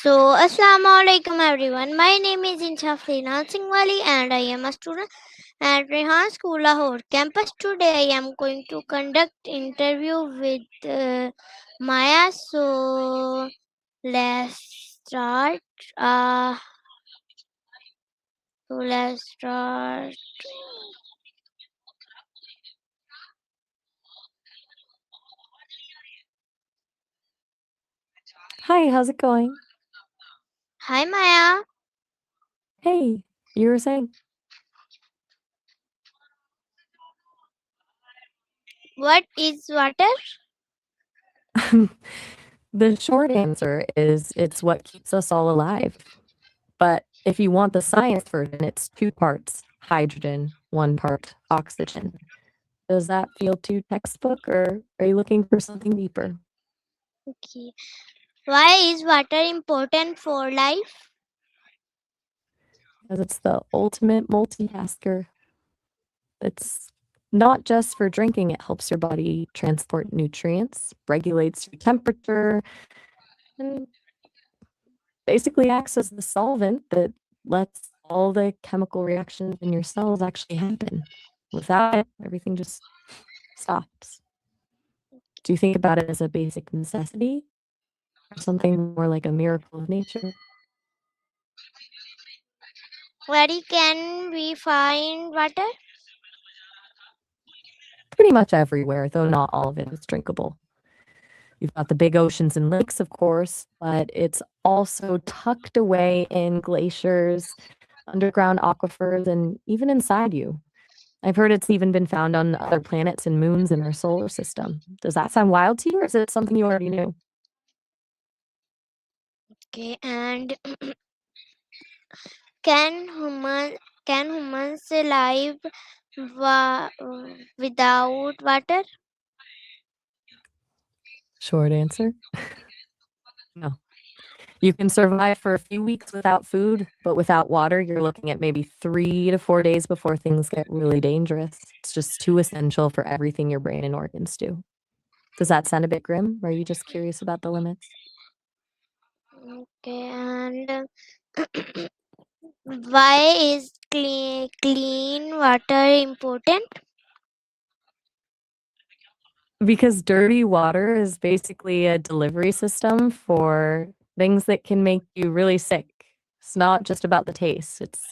Assalamu alaikum everyone. My name is Insha Singwali and I am a student at Rehan School Lahore campus. Today I am going to conduct interview with Maya. So let's start. Uh, let's start. Hi, how's it going? Hi Maya. Hey, you were saying? What is water? The short answer is it's what keeps us all alive. But if you want the science version, it's 2 parts hydrogen, 1 part oxygen. Does that feel too textbook, or are you looking for something deeper? Okay. Why is water important for life? Because it's the ultimate multitasker. It's not just for drinking, it helps your body transport nutrients, regulates your temperature, and basically acts as the solvent that lets all the chemical reactions in your cells actually happen. Without it, everything just stops. Do you think about it as a basic necessity or something more like a miracle of nature? Where can we find water? Pretty much everywhere, though not all of it is drinkable. You've got the big oceans and lakes, of course, but it's also tucked away in glaciers, underground aquifers, and even inside you. I've heard it's even been found on other planets and moons in our solar system. Does that sound wild to you, or is it something you already knew? Okay, and can humans live without water? Short answer, no. You can survive for a few weeks without food, but without water, you're looking at maybe 3 to 4 days before things get really dangerous. It's just too essential for everything your brain and organs do. Does that sound a bit grim, or are you just curious about the limits? Okay, and why is clean water important? Because dirty water is basically a delivery system for things that can make you really sick. It's not just about the taste. It's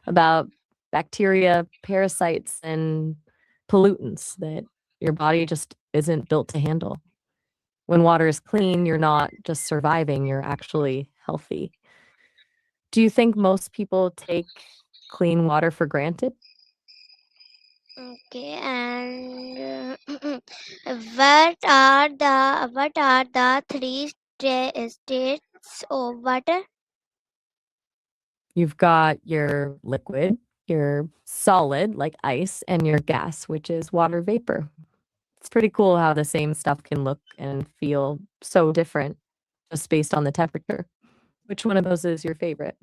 about bacteria, parasites, and pollutants that your body just isn't built to handle. When water is clean, you're not just surviving, you're actually healthy. Do you think most people take clean water for granted? Okay, and what are the 3 states of water? You've got your liquid, your solid, like ice, and your gas, which is water vapor. It's pretty cool how the same stuff can look and feel so different just based on the temperature. Which one of those is your favorite?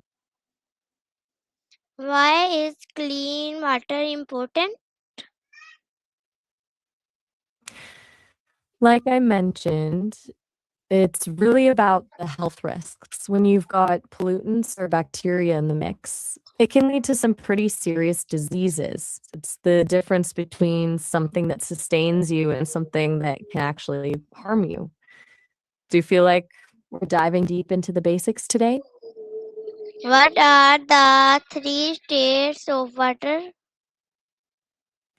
Why is clean water important? Like I mentioned, it's really about the health risks. When you've got pollutants or bacteria in the mix, it can lead to some pretty serious diseases. It's the difference between something that sustains you and something that can actually harm you. Do you feel like we're diving deep into the basics today? What are the 3 states of water?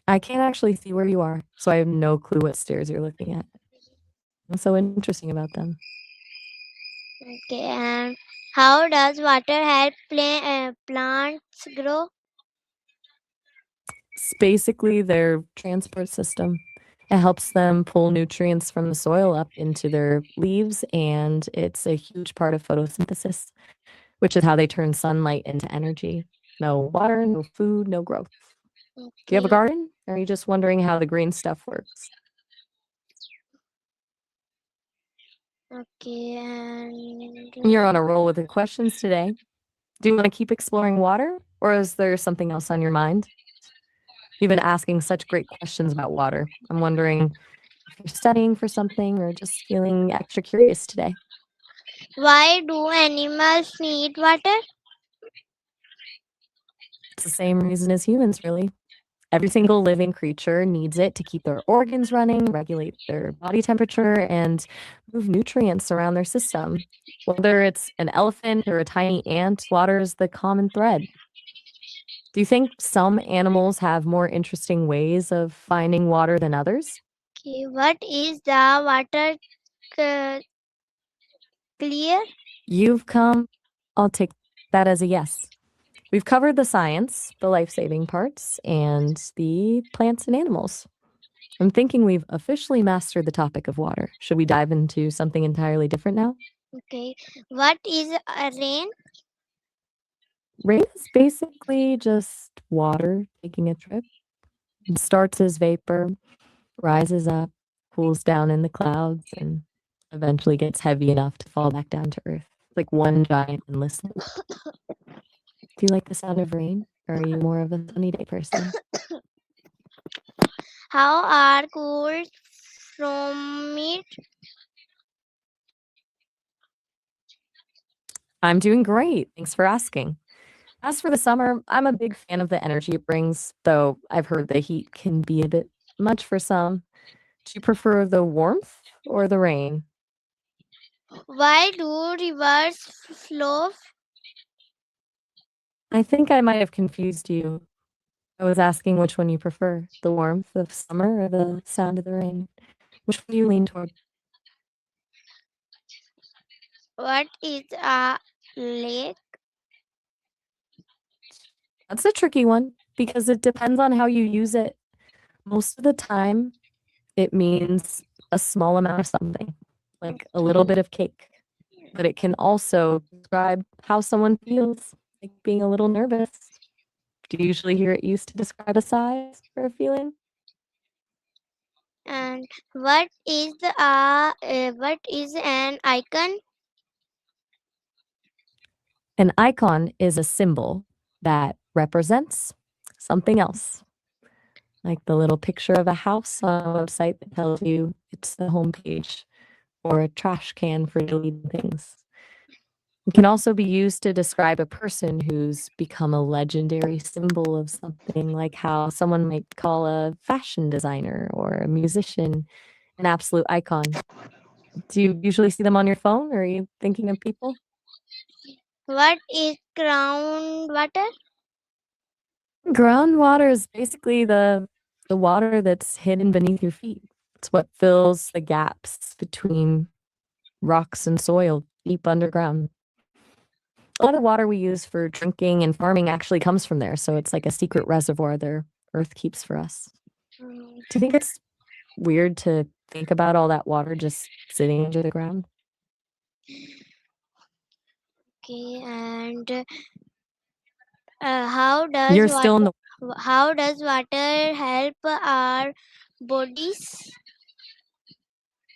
I can't actually see where you are, so I have no clue what stairs you're looking at. What's so interesting about them? Okay, and how does water help plants grow? It's basically their transport system. It helps them pull nutrients from the soil up into their leaves, and it's a huge part of photosynthesis, which is how they turn sunlight into energy. No water, no food, no growth. Do you have a Okay, garden? Or are you just wondering how the green stuff works? okay, and You're on a roll with the questions today. Do you want to keep exploring water, or is there something else on your mind? You've been asking such great questions about water. I'm wondering if you're studying for something or just feeling extra curious today. Why do animals need water? It's the same reason as humans, really. Every single living creature needs it to keep their organs running, regulate their body temperature, and move nutrients around their system. Whether it's an elephant or a tiny ant, water is the common thread. Do you think some animals have more interesting ways of finding water than others? Okay, what is the water clear? I'll take that as a yes. We've covered the science, the life-saving parts, and the plants and animals. I'm thinking we've officially mastered the topic of water. Should we dive into something entirely different now? Okay, what is rain? Rain is basically just water taking a trip. It starts as vapor, rises up, cools down in the clouds, and eventually gets heavy enough to fall back down to earth. Like one giant endless loop. Do you like the sound of rain? Or are you more of a sunny day person? How are cold from it? I'm doing great. Thanks for asking. As for the summer, I'm a big fan of the energy it brings, though I've heard the heat can be a bit much for some. Do you prefer the warmth or the rain? Why do rivers flow? I think I might have confused you. I was asking which one you prefer, the warmth of summer or the sound of the rain. Which one do you lean toward? What is a lake? That's a tricky one because it depends on how you use it. Most of the time, it means a small amount of something, like a little bit of cake. But it can also describe how someone feels, like being a little nervous. Do you usually hear it used to describe a size or a feeling? And what is an icon? An icon is a symbol that represents something else, like the little picture of a house on a website that tells you it's the homepage, or a trash can for deleting things. It can also be used to describe a person who's become a legendary symbol of something, like how someone might call a fashion designer or a musician an absolute icon. Do you usually see them on your phone, or are you thinking of people? What is groundwater? Groundwater is basically the water that's hidden beneath your feet. It's what fills the gaps between rocks and soil deep underground. A lot of water we use for drinking and farming actually comes from there, so it's like a secret reservoir the earth keeps for us. Mm, Do you think it's weird to think about all that water just sitting under the ground? Okay, and how You're does still in water the how does water help our bodies?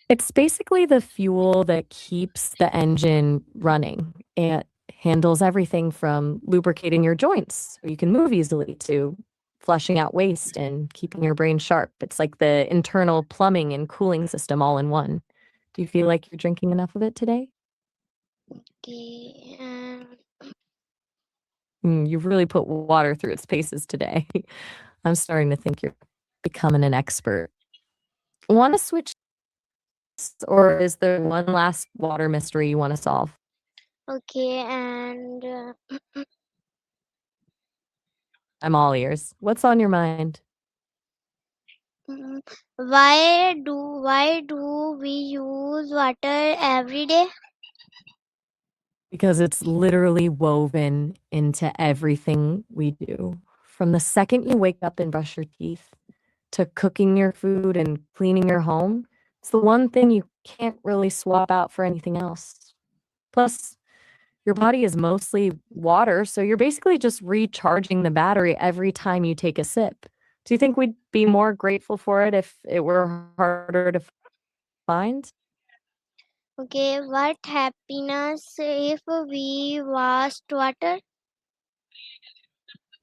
It's basically the fuel that keeps the engine running. It handles everything from lubricating your joints so you can move easily to flushing out waste and keeping your brain sharp. It's like the internal plumbing and cooling system all in one. Do you feel like you're drinking enough of it today? Okay, You've really put water through its paces today. I'm starting to think you're becoming an expert. Want to switch, or is there one last water mystery you want to solve? okay, and I'm all ears. What's on your mind? mm, why do we use water every day? Because it's literally woven into everything we do. From the second you wake up and brush your teeth to cooking your food and cleaning your home, it's the one thing you can't really swap out for anything else. Plus, your body is mostly water, so you're basically just recharging the battery every time you take a sip. Do you think we'd be more grateful for it if it were harder to find? Okay, what happiness if we waste water?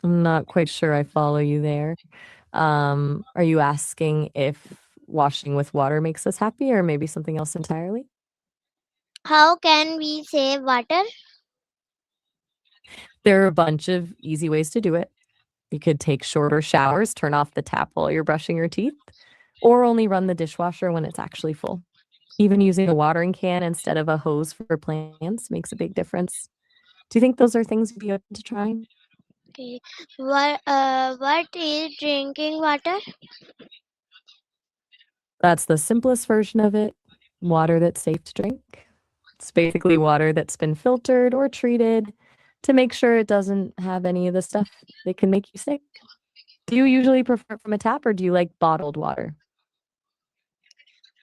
I'm not quite sure I follow you there. Are you asking if washing with water makes us happy or maybe something else entirely? How can we save water? There are a bunch of easy ways to do it. You could take shorter showers, turn off the tap while you're brushing your teeth, or only run the dishwasher when it's actually full. Even using a watering can instead of a hose for plants makes a big difference. Do you think those are things you'd be open to trying? Okay. What is drinking water? That's the simplest version of it. Water that's safe to drink. It's basically water that's been filtered or treated to make sure it doesn't have any of the stuff that can make you sick. Do you usually prefer it from a tap, or do you like bottled water?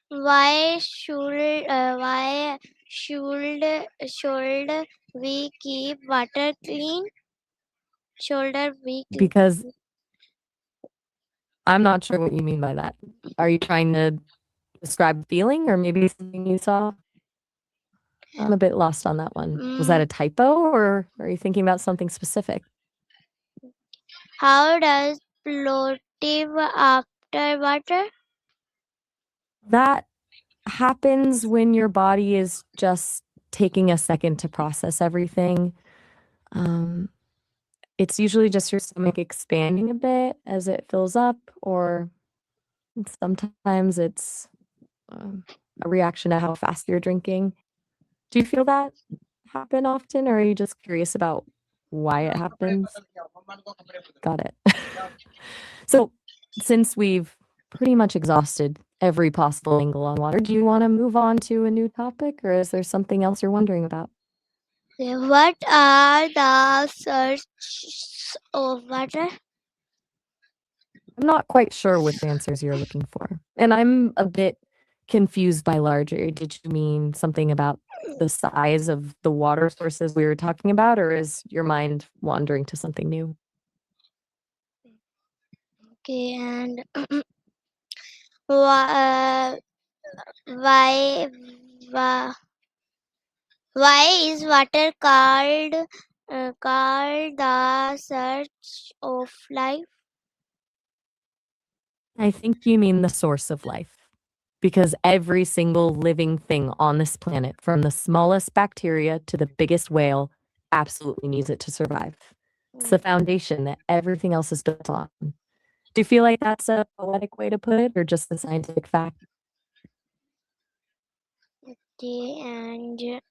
Why should we keep water clean? Because I'm not sure what you mean by that. Are you trying to describe a feeling or maybe something you saw? I'm a bit lost on that one. Was that a typo, or are you thinking about something specific? How does bloative after water? That happens when your body is just taking a second to process everything. It's usually just your stomach expanding a bit as it fills up, or sometimes it's a reaction to how fast you're drinking. Do you feel that happen often, or are you just curious about why it happens? Got it. So, since we've pretty much exhausted every possible angle on water, do you want to move on to a new topic, or is there something else you're wondering about? What are the sources of water? I'm not quite sure which answers you're looking for, and I'm a bit confused by larger. Did you mean something about the size of the water sources we were talking about, or is your mind wandering to something new? Okay, and why is water called the source of life? I think you mean the source of life, because every single living thing on this planet, from the smallest bacteria to the biggest whale, absolutely needs it to survive. It's the foundation that everything else is built on. Do you feel like that's a poetic way to put it, or just a scientific fact? Okay, and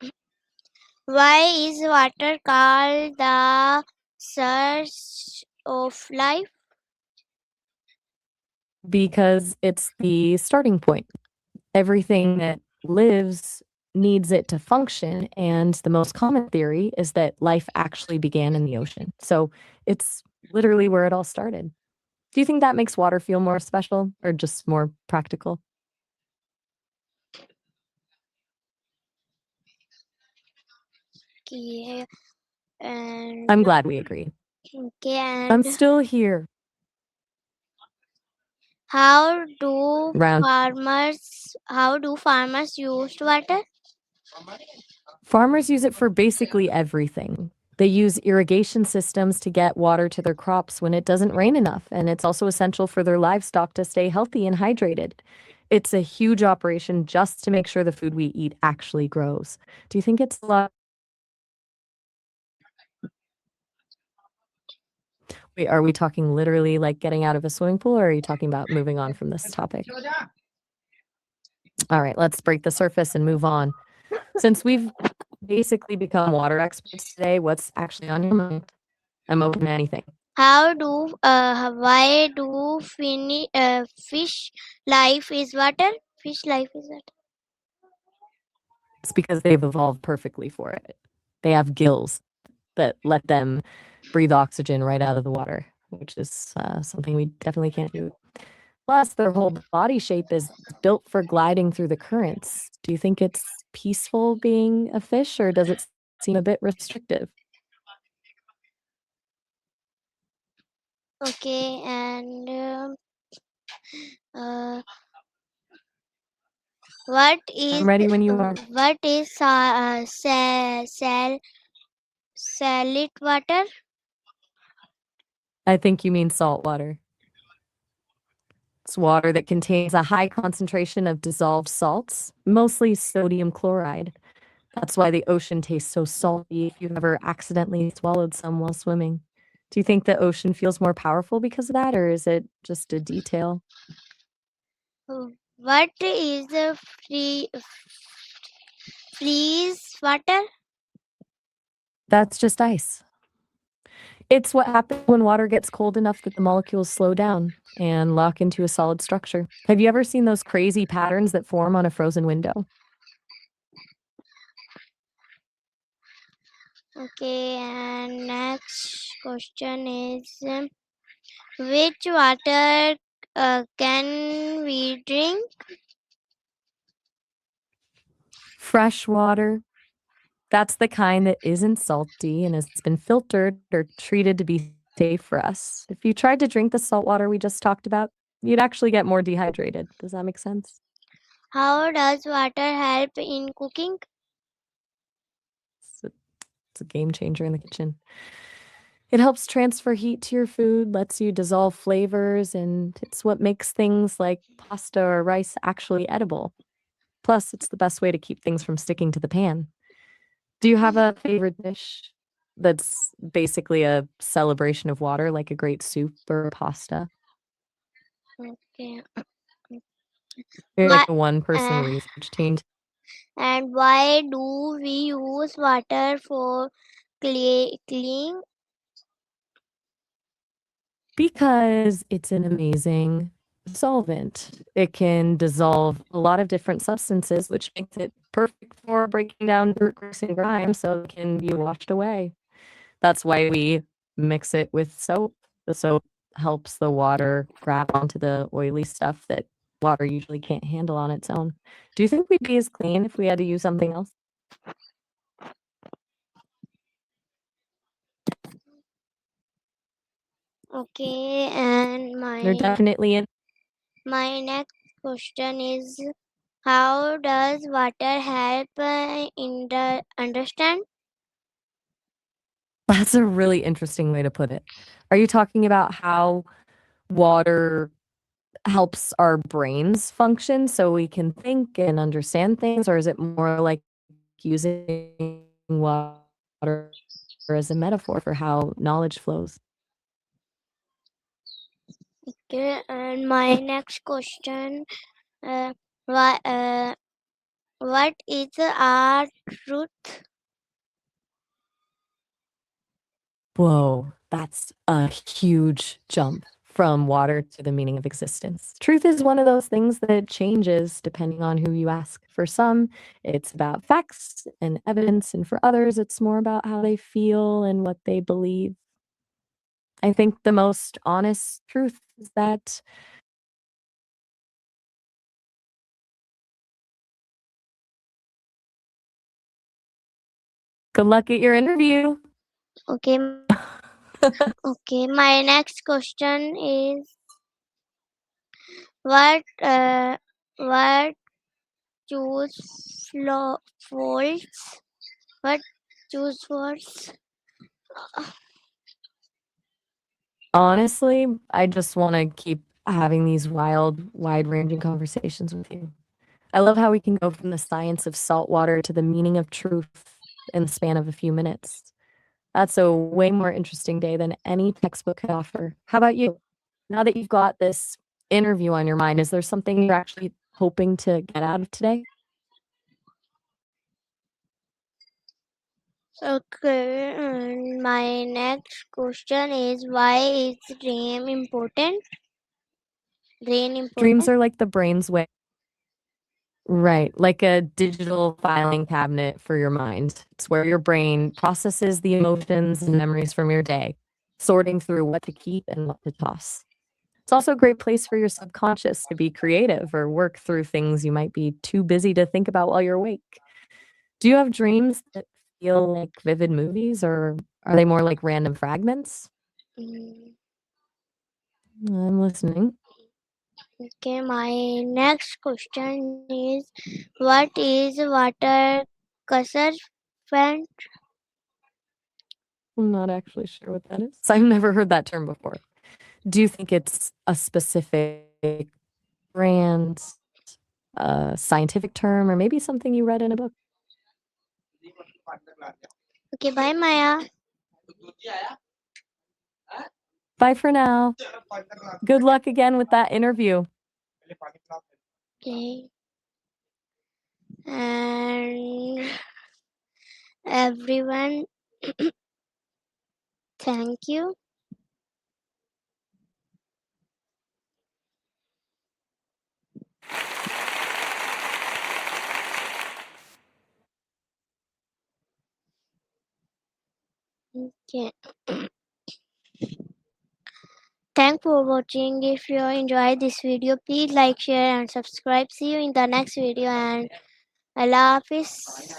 why is water called the source of life? Because it's the starting point. Everything that lives needs it to function, and the most common theory is that life actually began in the ocean. So it's literally where it all started. Do you think that makes water feel more special or just more practical? Okay, and I'm glad we agree. okay, I'm and still here. how do Round. farmers use water? Farmers use it for basically everything. They use irrigation systems to get water to their crops when it doesn't rain enough, and it's also essential for their livestock to stay healthy and hydrated. It's a huge operation just to make sure the food we eat actually grows. Do you think it's a lot? Wait, are we talking literally like getting out of a swimming pool, or are you talking about moving on from this topic? All right, let's break the surface and move on. Since we've basically become water experts today, what's actually on your mind? I'm open to anything. Why do fish life is water? Fish life is water. It's because they've evolved perfectly for it. They have gills that let them breathe oxygen right out of the water, which is something we definitely can't do. Plus, their whole body shape is built for gliding through the currents. Do you think it's peaceful being a fish, or does it seem a bit restrictive? Okay, and what is I'm ready when you are. What is salted water? I think you mean salt water. It's water that contains a high concentration of dissolved salts, mostly sodium chloride. That's why the ocean tastes so salty if you've ever accidentally swallowed some while swimming. Do you think the ocean feels more powerful because of that, or is it just a detail? What is the freeze water? That's just ice. It's what happens when water gets cold enough that the molecules slow down and lock into a solid structure. Have you ever seen those crazy patterns that form on a frozen window? Okay, and next question is which water can we drink? Fresh water. That's the kind that isn't salty and has been filtered or treated to be safe for us. If you tried to drink the salt water we just talked about, you'd actually get more dehydrated. Does that make sense? How does water help in cooking? It's a game changer in the kitchen. It helps transfer heat to your food, lets you dissolve flavors, and it's what makes things like pasta or rice actually edible. Plus, it's the best way to keep things from sticking to the pan. Do you have a favorite dish that's basically a celebration of water, like a great soup or pasta? Okay. You're Why, like a one-person uh, research team. and why do we use water for cleaning? Because it's an amazing solvent. It can dissolve a lot of different substances, which makes it perfect for breaking down dirt, grease, and grime so it can be washed away. That's why we mix it with soap. The soap helps the water grab onto the oily stuff that water usually can't handle on its own. Do you think we'd be as clean if we had to use something else? Okay, and They're definitely in. my next question is how does water help in the understand? That's a really interesting way to put it. Are you talking about how water helps our brains function so we can think and understand things, or is it more like using water as a metaphor for how knowledge flows? Okay, and my next question why, what is our truth? Whoa, that's a huge jump from water to the meaning of existence. Truth is one of those things that changes depending on who you ask. For some, it's about facts and evidence, and for others, it's more about how they feel and what they believe. I think the most honest truth is that good luck at your interview. Okay, okay. My next question is what choose faults? What choose faults? Honestly, I just want to keep having these wild, wide-ranging conversations with you. I love how we can go from the science of salt water to the meaning of truth in the span of a few minutes. That's a way more interesting day than any textbook could offer. How about you? Now that you've got this interview on your mind, is there something you're actually hoping to get out of today? Okay, and my next question is why is dream important? Dream important? Dreams are like the brain's way. Right, like a digital filing cabinet for your mind. It's where your brain processes the emotions and memories from your day, sorting through what to keep and what to toss. It's also a great place for your subconscious to be creative or work through things you might be too busy to think about while you're awake. Do you have dreams that feel like vivid movies, or are they more like random fragments? Mm, I'm listening. Okay, my next question is what is water conservant? I'm not actually sure what that is. I've never heard that term before. Do you think it's a specific brand, a scientific term, or maybe something you read in a book? Okay, bye, Maya. Bye for now. Good luck again with that interview. Okay. And everyone, thank you. Okay. Thanks for watching. If you enjoyed this video, please like, share, and subscribe. See you in the next video, and Allah Hafiz.